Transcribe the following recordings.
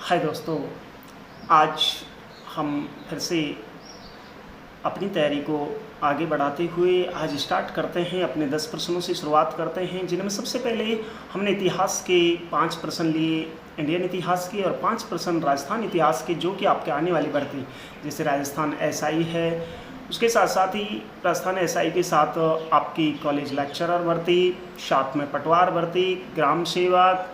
हाय दोस्तों, आज हम फिर से अपनी तैयारी को आगे बढ़ाते हुए आज स्टार्ट करते हैं। अपने 10 प्रश्नों से शुरुआत करते हैं, जिनमें सबसे पहले हमने इतिहास के 5 प्रश्न लिए, इंडियन इतिहास के, और 5 प्रश्न राजस्थान इतिहास के, जो कि आपके आने वाली भर्ती जैसे राजस्थान एसआई है, उसके साथ साथ ही राजस्थान एसआई के साथ आपकी कॉलेज लेक्चरर भर्ती, साथ में पटवार भर्ती, ग्राम सेवक,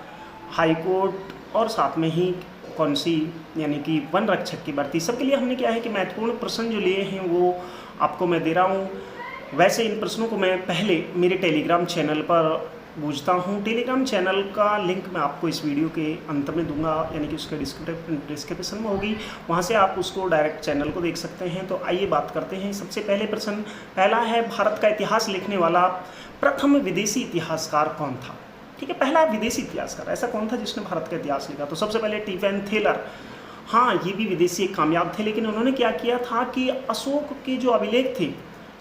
हाई कोर्ट, और साथ में ही कौन सी यानी कि वन रक्षक की भर्ती। सबके लिए हमने क्या है कि महत्वपूर्ण प्रश्न जो लिए हैं वो आपको मैं दे रहा हूँ। वैसे इन प्रश्नों को मैं पहले मेरे टेलीग्राम चैनल पर पूछता हूँ। टेलीग्राम चैनल का लिंक मैं आपको इस वीडियो के अंत में दूंगा, यानी कि उसके डिस्क्रिप्शन में होगी, वहाँ से आप उसको डायरेक्ट चैनल को देख सकते हैं। तो आइए बात करते हैं। सबसे पहले प्रश्न पहला है, भारत का इतिहास लिखने वाला प्रथम विदेशी इतिहासकार कौन था? ठीक है, पहला विदेशी इतिहासकार ऐसा कौन था जिसने भारत का इतिहास लिखा? तो सबसे पहले टिफेन थिलर। हाँ, ये भी विदेशी एक कामयाब थे, लेकिन उन्होंने क्या किया था कि अशोक के जो अभिलेख थे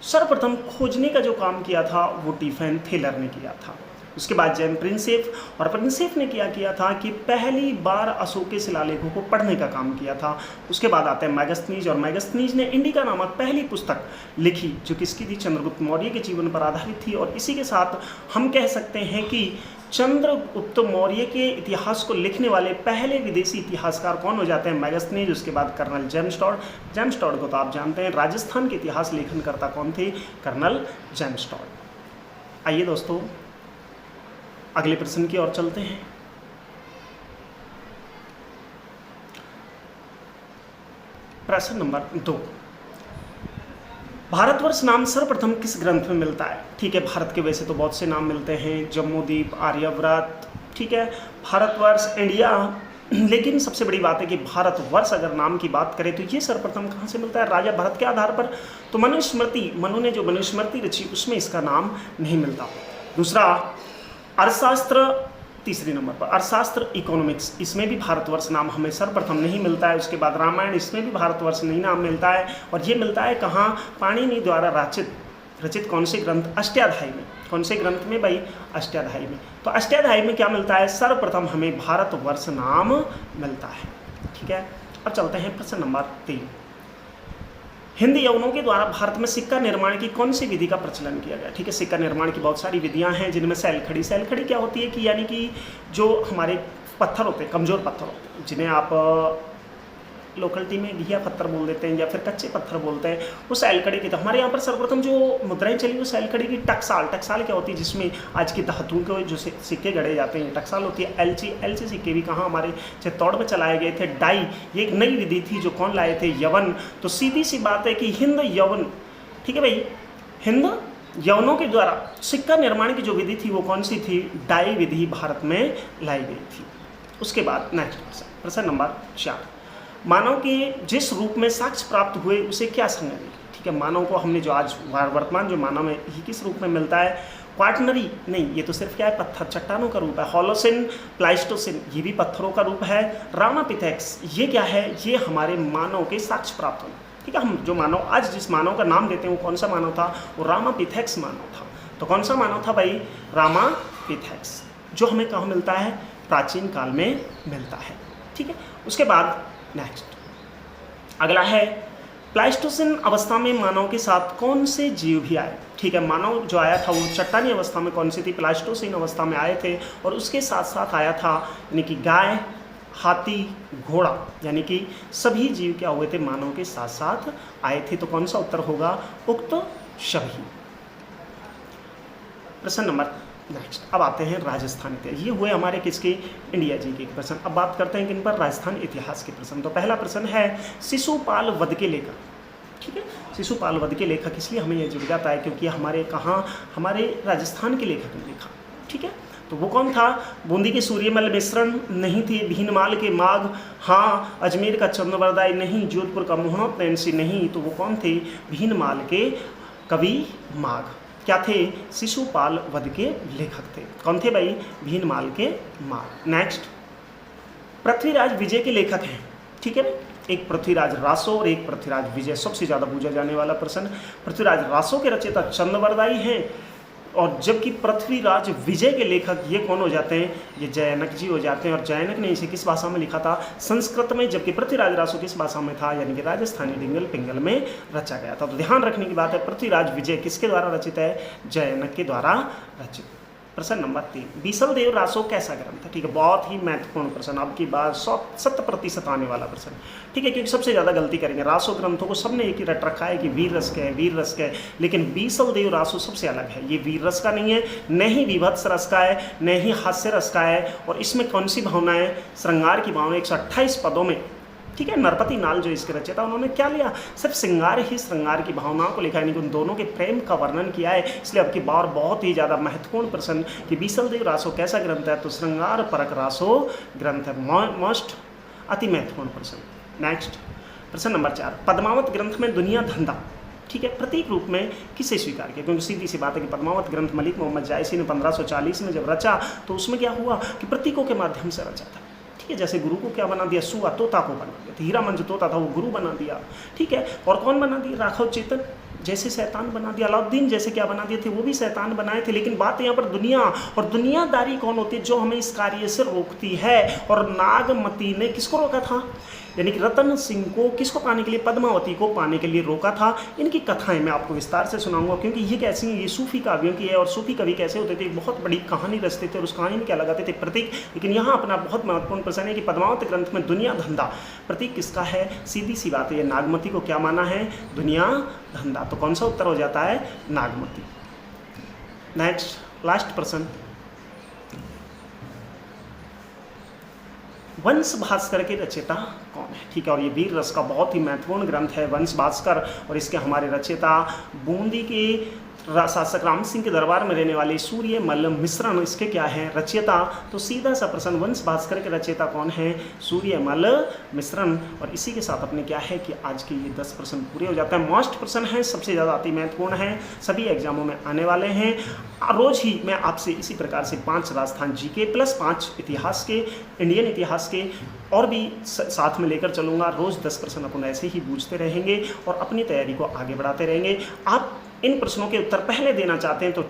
सर्वप्रथम खोजने का जो काम किया था वो टिफेन थिलर ने किया था। उसके बाद जैन प्रिंसेप, और प्रिंसेप ने क्या किया था कि पहली बार अशोक के शिलालेखों को पढ़ने का काम किया था। उसके बाद आते हैं मैगस्थनीज, और मैगस्थनीज ने इंडिका नामक पहली पुस्तक लिखी, जो किसकी थी? चंद्रगुप्त मौर्य के जीवन पर आधारित थी। और इसी के साथ हम कह सकते हैं कि चंद्रगुप्त मौर्य के इतिहास को लिखने वाले पहले विदेशी इतिहासकार कौन हो जाते हैं? मैगस्थनीज। उसके बाद colonel James Tod. James Tod को तो आप जानते हैं। राजस्थान के इतिहास लेखनकर्ता कौन थे? Colonel James Tod. आइए दोस्तों, अगले प्रश्न की ओर चलते हैं। प्रश्न नंबर 2, भारतवर्ष नाम सर्वप्रथम किस ग्रंथ में मिलता है? ठीक है, भारत के वैसे तो बहुत से नाम मिलते हैं, जम्बूद्वीप, आर्यव्रत, ठीक है, भारतवर्ष, इंडिया, लेकिन सबसे बड़ी बात है कि भारतवर्ष अगर नाम की बात करें तो ये सर्वप्रथम कहाँ से मिलता है? राजा भरत के आधार पर। तो मनुस्मृति, मनु ने जो मनुस्मृति रची उसमें इसका नाम नहीं मिलता। दूसरा, अर्थशास्त्र, तीसरे नंबर पर अर्थशास्त्र, इकोनॉमिक्स, इसमें भी भारतवर्ष नाम हमें सर्वप्रथम नहीं मिलता है। उसके बाद रामायण, इसमें भी भारतवर्ष नहीं नाम मिलता है। और ये मिलता है कहाँ? पाणिनि द्वारा रचित कौन से ग्रंथ? अष्टाध्यायी में। कौन से ग्रंथ में भाई? अष्टाध्यायी में। तो अष्टाध्यायी में क्या मिलता है? सर्वप्रथम हमें भारतवर्ष नाम मिलता है। ठीक है, अब चलते हैं प्रश्न नंबर 3, हिंद यवनों के द्वारा भारत में सिक्का निर्माण की कौन सी विधि का प्रचलन किया गया? ठीक है, सिक्का निर्माण की बहुत सारी विधियां हैं, जिनमें सैलखड़ी। सैलखड़ी क्या होती है कि यानी कि जो हमारे पत्थर होते हैं, कमज़ोर पत्थर होते हैं, जिन्हें आप लोकलिटी में घिया पत्थर बोल देते हैं या फिर कच्चे पत्थर बोलते हैं, वो सैलखड़ी की। तो हमारे यहाँ पर सर्वप्रथम जो मुद्राएं चली वो सैलखड़ी की। टकसाल, टकसाल क्या होती है? जिसमें आज की धातु के जो सिक्के गढ़े जाते हैं, टकसाल होती है। एलची सिक्के भी कहाँ? हमारे चित्तौड़ में चलाए गए थे। डाई, ये एक नई विधि थी जो कौन लाए थे? यवन। तो सीधी सी बात है कि हिंद यवन, ठीक है भाई, हिंद यवनों के द्वारा सिक्का निर्माण की जो विधि थी वो कौन सी थी? डाई विधि भारत में लाई गई थी। उसके बाद नेक्स्ट प्रश्न नंबर 4, मानव के जिस रूप में साक्ष्य प्राप्त हुए उसे क्या संज्ञा दी? ठीक है, मानव को हमने जो आज वर्तमान जो मानव है ये किस रूप में मिलता है? क्वाटनरी नहीं, ये तो सिर्फ क्या है? पत्थर, चट्टानों का रूप है। होलोसिन, प्लाइस्टोसिन, ये भी पत्थरों का रूप है। रामापिथेक्स, ये क्या है? ये हमारे मानव के साक्ष्य प्राप्त होने। ठीक है, हम जो मानव आज जिस मानव का नाम देते हैं वो कौन सा मानव था? वो रामापिथेक्स मानव था। तो कौन सा मानव था भाई? रामापिथेक्स, जो हमें कहाँ मिलता है? प्राचीन काल में मिलता है। ठीक है, उसके बाद नेक्स्ट अगला है, प्लाइस्टोसिन अवस्था में मानव के साथ कौन से जीव भी आए? ठीक है, मानव जो आया था वो चट्टानी अवस्था में कौन सी थी? प्लाइस्टोसिन अवस्था में आए थे। और उसके साथ साथ आया था यानी कि गाय, हाथी, घोड़ा, यानी कि सभी जीव क्या हुए थे? मानव के साथ साथ आए थे। तो कौन सा उत्तर होगा? उक्त सभी। प्रश्न नंबर नेक्स्ट, अब आते हैं राजस्थान इतिहास। ये हुए हमारे किसके? इंडिया जी के प्रश्न। अब बात करते हैं किन पर? राजस्थान इतिहास के प्रश्न। तो पहला प्रश्न है, शिशुपाल वध के लेखक। ठीक है, शिशुपाल वध के लेखक इसलिए हमें यह जुड़ जाता है क्योंकि हमारे कहाँ? हमारे राजस्थान के लेखक ने लिखा। ठीक है, तो वो कौन था? बूंदी के सूर्यमल मिश्रण नहीं थे, भीनमाल के माघ, हाँ, अजमेर का चंद्रवरदाई नहीं, जोधपुर का मोहम्मद नैन्सी नहीं, तो वो कौन थे? भीनमाल के कवि माघ। क्या थे? शिशुपाल वध के लेखक थे। कौन थे भाई? भीनमाल के माघ। नेक्स्ट, पृथ्वीराज विजय के लेखक हैं। ठीक है, एक पृथ्वीराज रासो और एक पृथ्वीराज विजय, सबसे ज़्यादा पूछा जाने वाला प्रश्न। पृथ्वीराज रासो के रचयिता चंद्रवरदाई हैं, और जबकि पृथ्वीराज विजय के लेखक ये कौन हो जाते हैं, ये जयनक जी हो जाते हैं। और जयनक ने इसे किस भाषा में लिखा था, संस्कृत में, जबकि पृथ्वीराज रासो किस भाषा में था, यानी कि राजस्थानी डिंगल पिंगल में रचा गया था। तो ध्यान रखने की बात है, पृथ्वीराज विजय किसके द्वारा रचित है, जयनक के द्वारा रचित। प्रश्न नंबर 3, बीसल देव रासो कैसा ग्रंथ है। ठीक है, बहुत ही महत्वपूर्ण प्रश्न, आपकी बात 100% आने वाला प्रश्न। ठीक है, क्योंकि सबसे ज़्यादा गलती करेंगे, रासो ग्रंथों को सबने एक ही रट रखा है कि वीर रस का है, वीर रस का है, लेकिन बीसल देव रासो सबसे अलग है। ये वीर रस का नहीं है, न ही विभत्स रस का है, न ही हास्य रस का है। और इसमें कौन सी भावना है, श्रृंगार की भावना। 128 पदों में, ठीक है, नरपति नाल जो इसके रचयिता, उन्होंने क्या लिया, सिर्फ श्रृंगार ही श्रृंगार की भावनाओं को लिखा है, यानी कि उन दोनों के प्रेम का वर्णन किया है। इसलिए अब की बार बहुत ही ज़्यादा महत्वपूर्ण प्रश्न कि बीसल देव रासो कैसा ग्रंथ है, तो श्रृंगार परक रासो ग्रंथ है। मोस्ट अति महत्वपूर्ण प्रश्न। नेक्स्ट प्रश्न नंबर 4, पद्मावत ग्रंथ में दुनिया धंधा, ठीक है, प्रतीक रूप में किसे स्वीकार किया। क्योंकि सीधी सी बात है कि पद्मावत ग्रंथ मलिक मोहम्मद जायसी ने 1540 में जब रचा, तो उसमें क्या हुआ कि प्रतीकों के माध्यम से रचा था। ठीक है, जैसे गुरु को क्या बना दिया, सुआ तोता को बना दिया, हीरा मंज तोता था वो गुरु बना दिया। ठीक है, और कौन बना दिया, राघव चेतन जैसे शैतान बना दिया, अलाउद्दीन जैसे क्या बना दिए थे, वो भी शैतान बनाए थे। लेकिन बात यहाँ पर दुनिया और दुनियादारी कौन होती है, जो हमें इस कार्य से रोकती है। और नागमती ने किसको रोका था, यानी कि रतन सिंह को किसको पाने के लिए, पद्मावती को पाने के लिए रोका था। इनकी कथाएं मैं आपको विस्तार से सुनाऊंगा, क्योंकि ये कैसी हैं, ये सूफी काव्यों की है। और सूफी कवि कैसे होते थे, एक बहुत बड़ी कहानी रचते थे और उस कहानी में क्या लगाते थे, प्रतीक। लेकिन यहाँ अपना बहुत महत्वपूर्ण प्रश्न है कि पद्मावत ग्रंथ में दुनिया धंधा प्रतीक किसका है। सीधी सी बात है, ये नागमती को क्या माना है, दुनिया धंधा। तो कौन सा उत्तर हो जाता है, नागमती। नेक्स्ट लास्ट प्रश्न, वंश भास्कर के रचयिता कौन है। ठीक है, और ये वीर रस का बहुत ही महत्वपूर्ण ग्रंथ है वंश भास्कर। और इसके हमारे रचयिता बूंदी के शासक राम सिंह के दरबार में रहने वाले सूर्यमल मिश्रण इसके क्या है, रचयिता। तो सीधा सा प्रश्न, वंश भास्कर के रचयिता कौन है, सूर्यमल मिश्रण। और इसी के साथ अपने क्या है कि आज के ये 10 प्रश्न पूरे हो जाते हैं। मोस्ट प्रश्न है, सबसे ज़्यादा अति महत्वपूर्ण है, सभी एग्जामों में आने वाले हैं। रोज ही मैं आपसे इसी प्रकार से 5 राजस्थान जीके प्लस 5 इतिहास के, इंडियन इतिहास के और भी साथ में लेकर चलूँगा। रोज़ 10 प्रश्न अपन ऐसे ही पूछते रहेंगे और अपनी तैयारी को आगे बढ़ाते रहेंगे। आप इन प्रश्नों के उत्तर पहले देना चाहते हैं तो